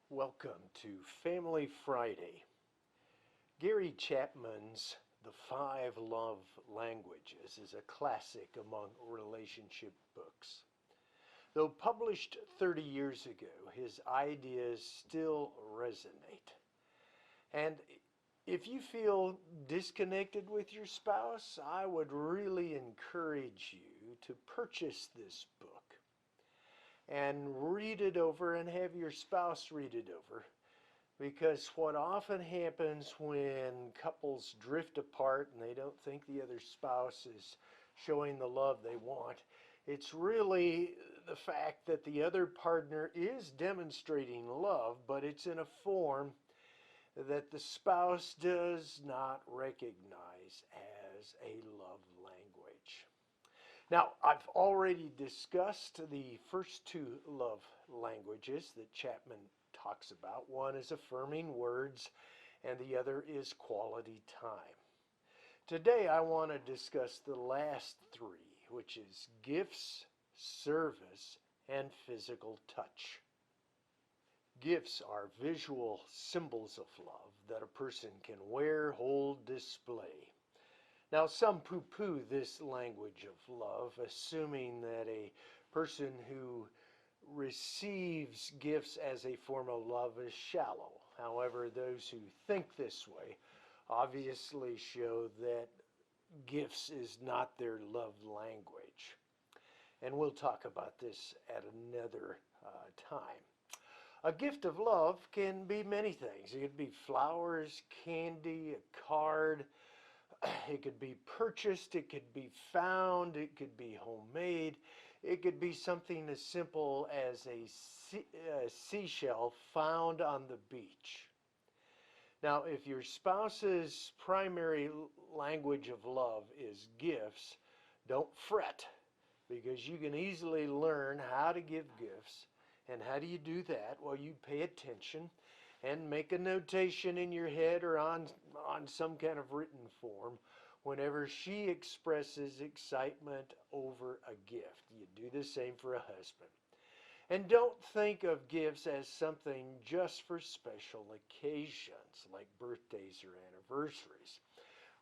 Welcome to Family Friday. Gary Chapman's The Five Love Languages is a classic among relationship books. Though published 30 years ago, his ideas still resonate. And if you feel disconnected with your spouse, I would really encourage you to purchase this book and read it over and have your spouse read it over. Because what often happens when couples drift apart and they don't think the other spouse is showing the love they want, it's really the fact that the other partner is demonstrating love, but it's in a form that the spouse does not recognize as a love language. Now, I've already discussed the first two love languages that Chapman talks about. One is affirming words, and the other is quality time. Today, I want to discuss the last three, which is gifts, service, and physical touch. Gifts are visual symbols of love that a person can wear, hold, display. Now, some poo-poo this language of love, assuming that a person who receives gifts as a form of love is shallow. However, those who think this way obviously show that gifts is not their love language. And we'll talk about this at another time. A gift of love can be many things. It could be flowers, candy, a card. It could be purchased, it could be found, it could be homemade. It could be something as simple as a seashell found on the beach. Now, if your spouse's primary language of love is gifts, don't fret, because you can easily learn how to give gifts. And how do you do that? Well, you pay attention and make a notation in your head or on some kind of written form whenever she expresses excitement over a gift. You do the same for a husband. And don't think of gifts as something just for special occasions like birthdays or anniversaries.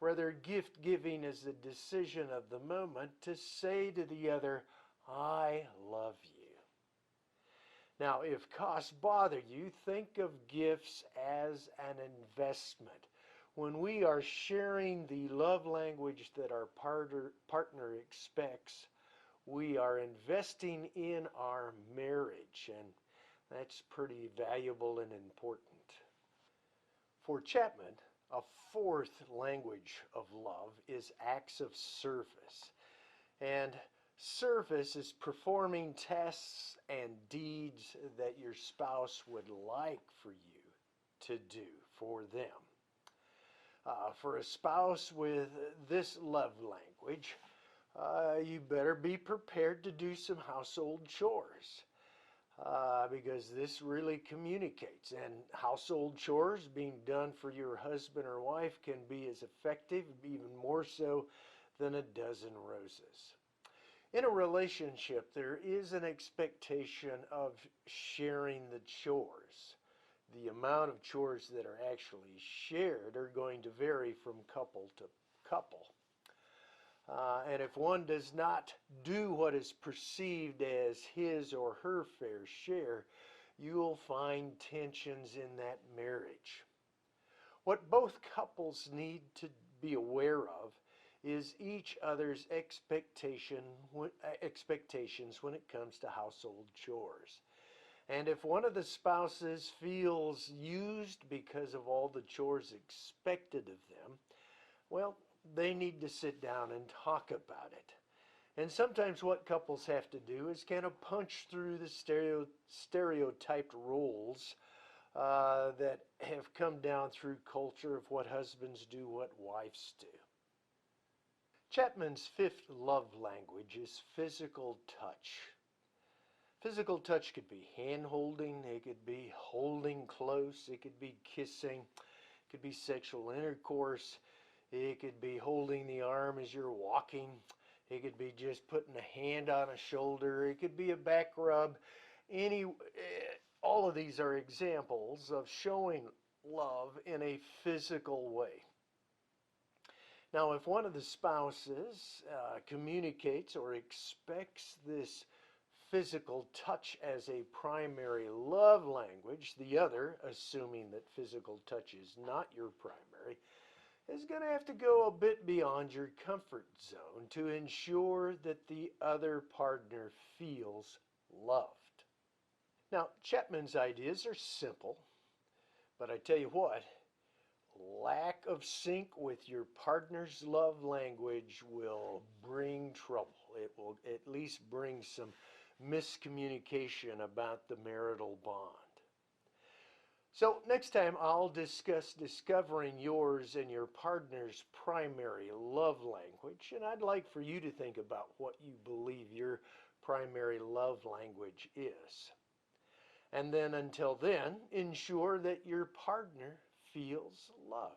Rather, gift giving is the decision of the moment to say to the other, I love you. Now, if costs bother you, think of gifts as an investment. When we are sharing the love language that our partner expects, we are investing in our marriage, and that's pretty valuable and important. For Chapman, a fourth language of love is acts of service. And service is performing tasks and deeds that your spouse would like for you to do for them. For a spouse with this love language, you better be prepared to do some household chores. Because this really communicates, and household chores being done for your husband or wife can be as effective, even more so, than a dozen roses. In a relationship, there is an expectation of sharing the chores. The amount of chores that are actually shared are going to vary from couple to couple. And if one does not do what is perceived as his or her fair share, you'll find tensions in that marriage. What both couples need to be aware of is each other's expectations when it comes to household chores. And if one of the spouses feels used because of all the chores expected of them, well, they need to sit down and talk about it. And sometimes what couples have to do is kind of punch through the stereotyped roles that have come down through culture of what husbands do, what wives do. Chapman's fifth love language is physical touch. Physical touch could be hand-holding, it could be holding close, it could be kissing, it could be sexual intercourse, it could be holding the arm as you're walking, it could be just putting a hand on a shoulder, it could be a back rub. All of these are examples of showing love in a physical way. Now, if one of the spouses communicates or expects this physical touch as a primary love language, the other, assuming that physical touch is not your primary, is going to have to go a bit beyond your comfort zone to ensure that the other partner feels loved. Now, Chapman's ideas are simple, but I tell you what, lack of sync with your partner's love language will bring trouble. It will at least bring some miscommunication about the marital bond. So next time I'll discuss discovering yours and your partner's primary love language, and I'd like for you to think about what you believe your primary love language is. And then until then, ensure that your partner feels loved.